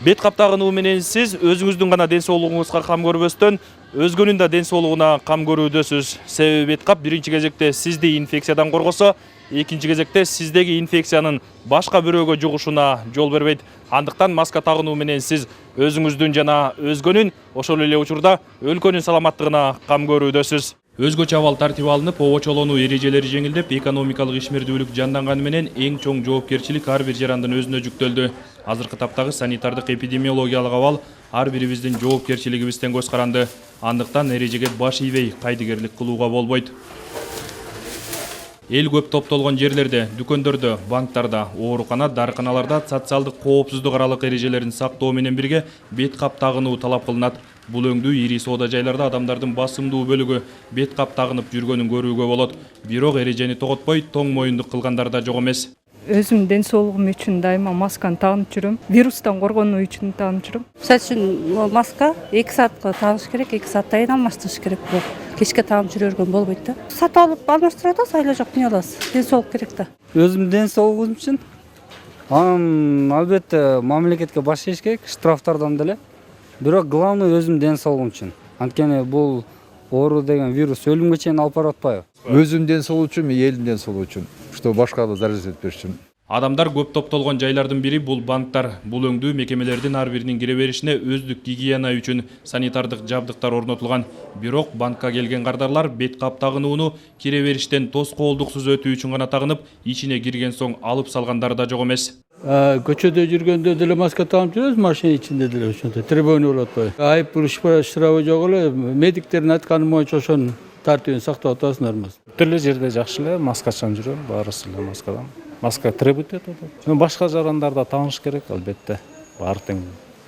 Бет кап тагынуу менен сиз өзүңүздүн гана ден соолугуңузга кам көрбөстөн, өзгөнүн да ден соолугуна кам көрүүдөсүз. Себеби бет кап биринчи кезекте сизди инфекциядан коргосо, экинчи кезекте сиздеги инфекциянын башка бирөөгө жугушуна жол бербейт. Андыктан маска тагынуу менен сиз өзүңүздүн жана өзгөнүн, ошол эле учурда өлкөнүн саламаттыгына кам көрүүдөсүз. Өзгөчө абал тартип алынып, обочолонуу эрежелери жеңилдеп, экономикалык ишмердүүлүк жанданганы менен эң чоң жоопкерчилик ар бир жарандын өзүнө жүктөлдү. Азыркы таптагы санитардык эпидемиологиялык абал ар бирибиздин жоопкерчилигибизден көз каранды. Андыктан эрежеге баш ийбей кайдыгерлик кылууга болбойт. Эл көп топтолгон жерлерде, дүкөндөрдө, банктарда, оорукана, дарыканаларда социалдык коопсуздук аралык эрежелерин сактоо менен бирге бет кап тагынуу талап кылынат. Бул өңдүү ири соода жайларда адамдардын басымдуу бөлүгү бет кап тагынып жүргөнүн көрүүгө болот. Бирок эрежени тоготпой, тоң моюндук кылгандар да жок эмес. Өзүм ден соолугум үчүн дайыма масканы тагынып жүрөм. Вирустан коргонуу үчүн тагынып жүрөм. Мисалы үчүн маска 2 саатка тагыш керек, 2 сааттан кийин алмаштырыш керек. Кечке тагынып жүргөн болбойт да. Сатып алып алмаштырат да, айла жок не аласыз. Ден соолук керек да. Өзүм ден соолугум үчүн албетте мамлекетке баш ийиш керек, штрафтардан деле. Бирок главный өзүм ден соолугум үчүн. Анткени бул оору деген вирус өлүмгө чейин алып барып атпайбы? Өзүм ден соолугу үчүн, элдин ден соолугу үчүн, что башкага зарарсыз этпеш үчүн. Адамдар көп топтолгон жайлардын бири бул банктар. Бул өңдүү мекемелердин ар биринин кире беришине өздүк гигиена үчүн санитардык жабдыктар орнотулган. Бирок банкка келген кардарлар бет кап тагынууну кире бериштен тоскоолдуксуз өтүү үчүн гана тагынып, ичине кирген соң алып салгандар да жок эмес. Көчөдө жүргөндө деле маска тагып жүрөбүз, машина ичинде деле ошондой требование болуп атпайбы? Айып бул штрафы жок эле, медиктердин айтканы боюнча ошонун тартибин сактап атасыңар эмес. Түрлі жерде жақсы эле маскачан жүрөм, баарысы эле маскадан. Маска требует этет. Башка жарандарда тагыныш керек, албетте. Баары тең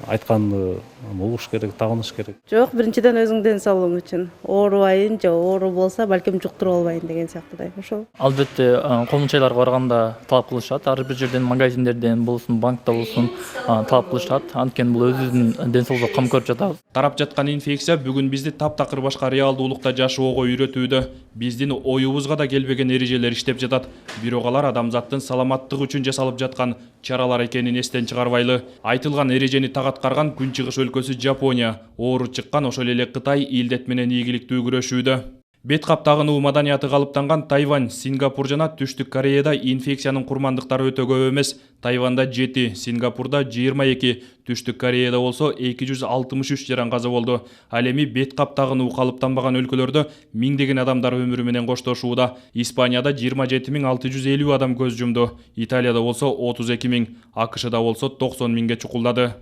айтканды угуш керек, тагыныш керек. Жок, биринчиден өзүң ден соолугуң үчүн. Оорубайын же оору болсо, балким жуктуруп албайын деген сыяктуу ошол. Албетте, коомдук жайларга барганда талап кылышат. Ар бир жерден, магазиндерден болсун, банкта болсун, талап кылышат. Анткени бул өзүбүздүн ден соолугубузга кам көрүп жатабыз. Тарап жаткан инфекция бүгүн бизди таптакыр башка реалдуулукта жашоого үйрөтүүдө. Биздин оюбузга да келбеген эрежелер иштеп жатат. Бирок алар адамзаттын саламаттыгы үчүн жасалып жаткан чаралар экенин эстен чыгарбайлы. Айтылган эрежени аткарган Күнчыгыш өлкөсү Жапония, оору чыккан ошол эле Кытай илдет менен ийгиликтүү күрөшүүдө. Бет кап тагынуу маданияты калыптанган Тайвань, Сингапур жана Түштүк Кореяда инфекциянын курмандыктары өтө көп эмес. Тайванда 7, Сингапурда 22, Түштүк Кореяда болсо 263 жаран каза болду. Ал эми бет кап тагынуу калыптанбаган өлкөлөрдө миңдеген адамдар өмүрү менен коштошууда. Испанияда 27650 адам көз жумду. Италияда болсо 32000, АКШда болсо 90000 чукулдады.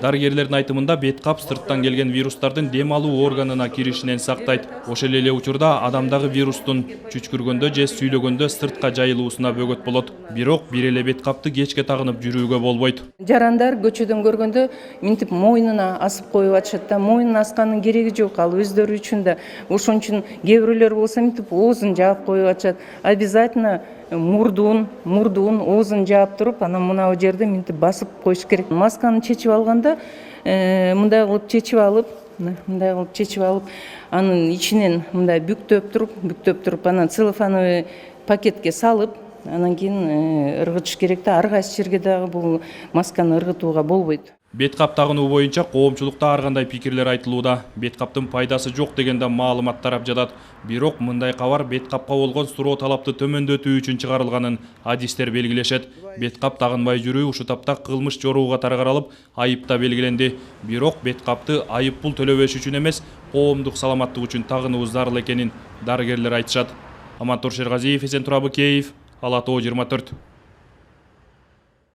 Дарыгерлердин айтымында бет кап сырттан келген вирустардын дем алуу органына киришинен сактайт. Ошол эле учурда адамдагы вирустун чүчкүргөндө же сүйлөгөндө сыртка жайылуусуна бөгөт болот. Бирок бир эле бет капты кечке тагынып жүрүүгө болбойт. Жарандар көчөдөн көргөндө минтип мойнуна асып коюп атышат да, мойнуна асканын кереги жок, ал өздөрү үчүн да. Ошон үчүн кээ бирлер болсо минтип оозун жаап коюп атышат. Обязательно мурдуун, оозун жаап туруп, анан мына жерде минтип басып коюш керек. Масканы чечип алганда, мындай кылып чечип алып, анын ичинен мындай бүктөп туруп, анан целлофановый пакетке салып, анан кийин ыргытыш керек да. Ар кайсы жерге дагы бул масканы ыргытууга болбойт. Бет кап тагынуу боюнча коомчулукта ар кандай пикирлер айтылууда. Бет каптын пайдасы жок дегенде маалымат тарап жатат. Бирок мындай кабар бет капка болгон суроо талапты төмөндөтүү үчүн чыгарылганын адистер белгилешет. Бет кап тагынбай жүрүү ушул тапта кылмыш чоруу катары каралып, айып да белгиленди. Бирок бет капты айып пул төлөбөш үчүн эмес, коомдук саламаттык үчүн тагынуу зарыл экенин дарыгерлер айтышат. Амантур Шергазиев, Эсен Турабы, Киев, Ала Тоо 24.